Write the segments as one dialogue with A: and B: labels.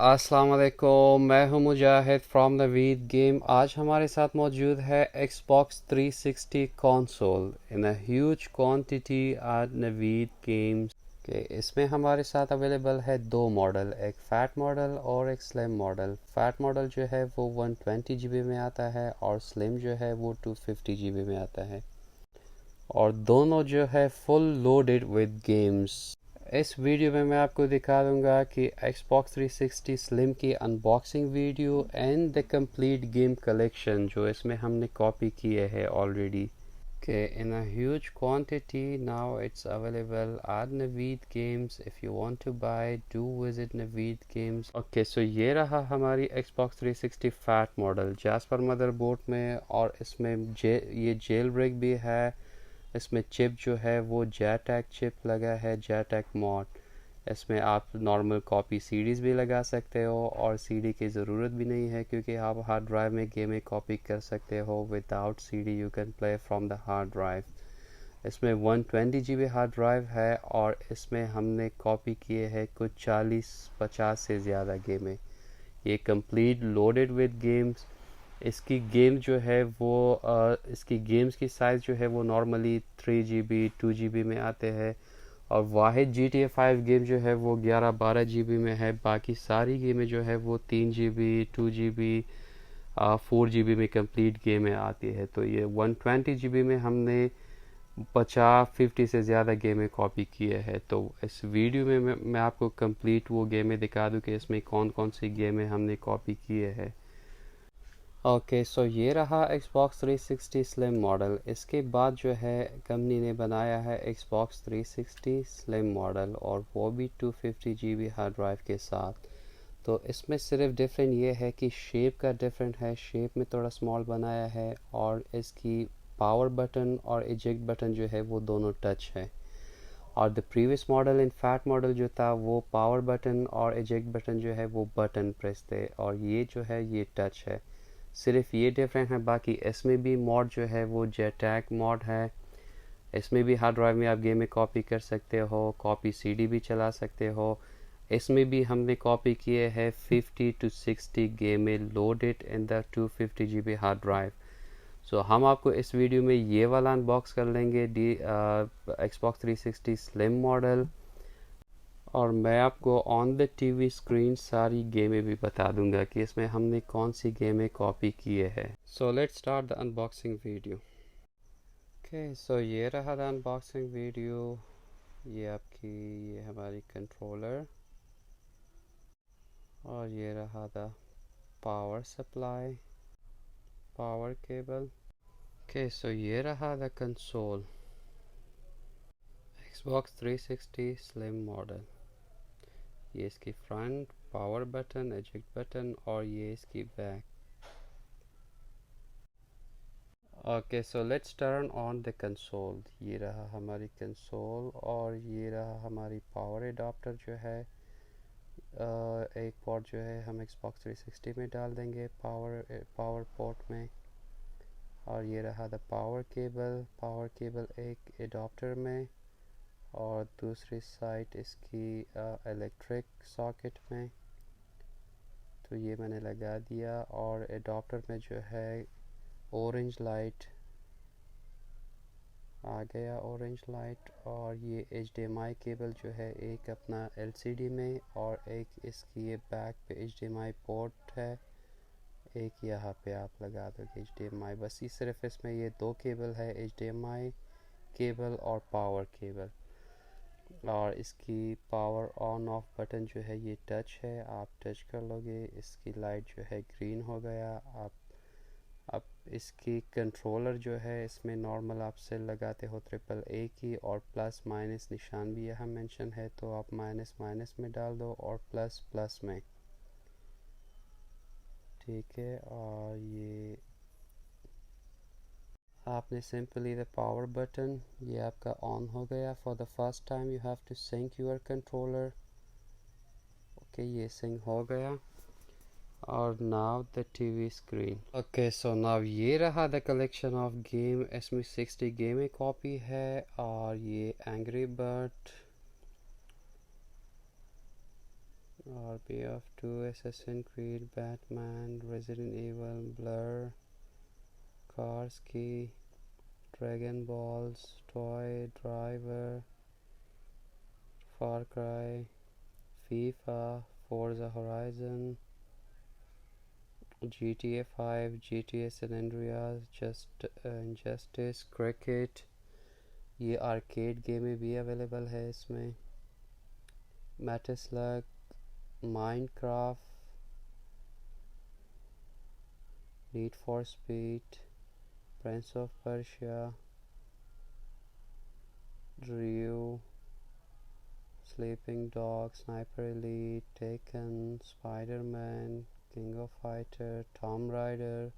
A: अस्सलाम वालेकुम, मैं हूं मुजाहिद फ्रॉम नवीद गेम। आज हमारे साथ मौजूद है Xbox 360 console in a huge quantity eight Naveed games के। इसमें हमारे साथ अवेलेबल है दो मॉडल, एक फ़ैट मॉडल और एक स्लिम मॉडल। फ़ैट मॉडल जो है वो 120 GB में आता है और स्लिम जो है वो 250 GB में आता है, और दोनों जो है फुल लोडेड विद गेम्स। इस वीडियो में मैं आपको दिखा दूंगा कि Xbox 360 Slim की unboxing video and the complete game collection जो इसमें हमने कॉपी किए हैं ऑलरेडी के in a huge quantity. Now it's available at Naveed Games। If you want to buy do visit Naveed Games। Okay, so ये रहा हमारी Xbox 360 fat model Jasper motherboard में, और इसमें ये जेल ब्रेक भी है। इसमें चिप जो है वो जेटैक चिप लगा है, जेटैक मॉड। इसमें आप नॉर्मल कॉपी सीडीज़ भी लगा सकते हो, और सीडी की ज़रूरत भी नहीं है क्योंकि आप हार्ड ड्राइव में गेमें कॉपी कर सकते हो। Without CD you can play from the hard drive. इसमें 120 GB हार्ड ड्राइव है, और इसमें हमने कॉपी किए हैं कुछ 40-50 से ज़्यादा गेमें। ये कंप्लीट लोडेड विद गेम्स। इसकी गेम जो है वो इसकी गेम्स की साइज़ जो है वो नॉर्मली 3 GB 2 GB में आते हैं, और वाहिद GTA 5 गेम जो है वो 11-12 GB में है। बाकी सारी गेमें जो है वो 3 GB 2 GB 4 GB में कंप्लीट गेमें आती है। तो ये 120 GB में हमने 50 से ज़्यादा गेमें कॉपी किए हैं। तो इस वीडियो में मैं आपको कंप्लीट वो गेमें दिखा दूँ कि इसमें कौन कौन सी गेमें हमने कॉपी किए हैं। ओके, सो ये रहा Xbox 360 Slim मॉडल। इसके बाद जो है कंपनी ने बनाया है Xbox 360 Slim मॉडल, और वो भी 250 GB हार्ड ड्राइव के साथ। तो इसमें सिर्फ डिफरेंट ये है कि शेप का डिफरेंट है, शेप में थोड़ा स्मॉल बनाया है, और इसकी पावर बटन और इजेक्ट बटन जो है वो दोनों टच है। और the previous model in fat model जो था वो पावर बटन और इजेक्ट बटन जो है वो बटन प्रेस थे, और ये जो है ये टच है। सिर्फ ये डिफरेंट है। बाकी इसमें भी मॉड जो है वो जेटैक मॉड है। इसमें भी हार्ड ड्राइव में आप गेमें कॉपी कर सकते हो, कॉपी सीडी भी चला सकते हो। इसमें भी हमने कॉपी किए हैं 50 to 60 गेमें loaded in the 250 GB hard drive. So हम आपको इस वीडियो में ये वाला अनबॉक्स कर लेंगे Xbox 360 Slim मॉडल, और मैं आपको ऑन द टीवी स्क्रीन सारी गेमें भी बता दूंगा कि इसमें हमने कौन सी गेमें कॉपी किए हैं। So let's start the unboxing video. Okay, so ये रहा द अनबॉक्सिंग वीडियो। ये हमारी कंट्रोलर, और ये रहा the power supply, power cable. Okay, so ये रहा the console Xbox 360 Slim model. ये इसकी front, power button, eject button, और ये इसकी back. Okay, so let's turn on the console. ये रहा हमारी कंसोल, और ये रहा हमारी पावर एडाप्टर जो है। एक पोर्ट जो है हम Xbox 360 में डाल देंगे, पावर पोर्ट में। और ये रहा द पावर केबल एक एडाप्टर में, और दूसरी साइड इसकी इलेक्ट्रिक सॉकेट में। तो ये मैंने लगा दिया, और एडाप्टर में जो है ऑरेंज लाइट आ गया, ऑरेंज लाइट। और ये HDMI केबल जो है एक अपना LCD में, और एक इसकी ये बैक पे HDMI पोर्ट है, एक यहाँ पे आप लगा दोगे HDMI। बस ये सिर्फ इसमें ये दो केबल है, HDMI केबल और पावर केबल। और इसकी पावर ऑन ऑफ बटन जो है ये टच है, आप टच कर लोगे इसकी लाइट जो है ग्रीन हो गया। आप अब इसकी कंट्रोलर जो है इसमें नॉर्मल आप से लगाते हो AAA की, और प्लस माइनस निशान भी यहाँ मेंशन है, तो आप माइनस माइनस में डाल दो और प्लस प्लस में। ठीक है, और ये आपने सिंपली द पावर बटन, ये आपका ऑन हो गया। For the first time you have to sync your controller. Okay, ये सिंक हो गया। और now the TV screen. Okay, so now ये रहा द कलेक्शन ऑफ गेम। इसमें 60 गेमें कॉपी है, और ये angry bird, RPF2, Assassin's Creed, Batman, Resident Evil, Blur, Karski, Dragon Balls, Toy Driver, Far Cry, FIFA, Forza Horizon, GTA 5, GTA San Andreas, Injustice, Cricket, ये arcade गेमें भी available है इसमें, Metal Slug, Minecraft, Need for Speed, Prince of Persia, ड्रू, Sleeping Dog, Sniper Elite, Tekken, Spiderman, King of Fighter, Tom Raider,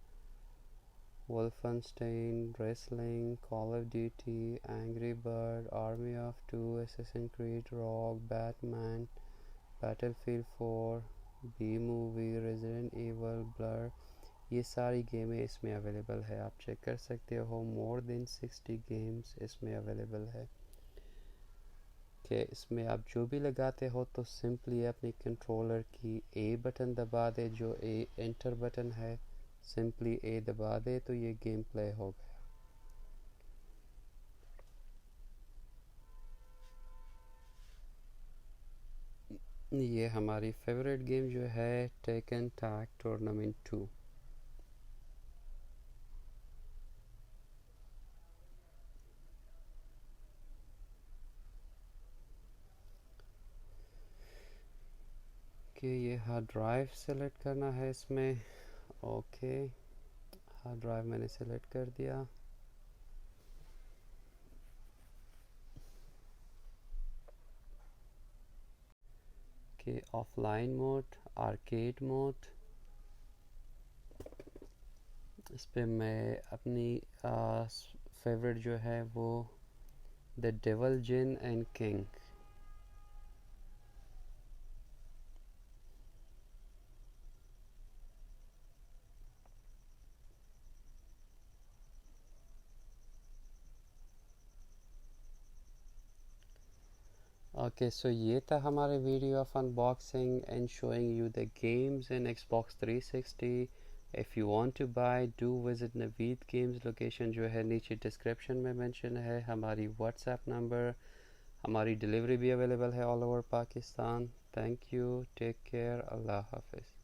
A: Wolfenstein, Wrestling, Call of Duty, Angry Bird, Army of Two, Assassin's Creed, Rogue, Batman, Battlefield 4, B-Movie, Resident Evil, Blur, ये सारी गेमें इसमें available है। आप check कर सकते हो, more than 60 games इसमें available है। कि इसमें आप जो भी लगाते हो तो सिंपली अपनी कंट्रोलर की ए बटन दबा दे, जो ए एंटर बटन है, सिंपली ए दबा दे तो ये गेम प्ले हो गया। ये हमारी फेवरेट गेम जो है टेकन टैग टूर्नामेंट 2। कि ये हार्ड ड्राइव सेलेक्ट करना है इसमें। ओके, हार्ड ड्राइव मैंने सेलेक्ट कर दिया। कि ऑफलाइन मोड, आर्केड मोड, इस पे मैं अपनी फेवरेट जो है वो the devil jin and king. Okay, so ये था हमारे video of unboxing and showing you the games in Xbox 360। If you want to buy do visit Naveed games. Location जो है नीचे डिस्क्रिप्शन में मेंशन है। हमारी व्हाट्सएप नंबर, हमारी डिलीवरी भी अवेलेबल है all over Pakistan. Thank you, take care, अल्लाह हाफिज़।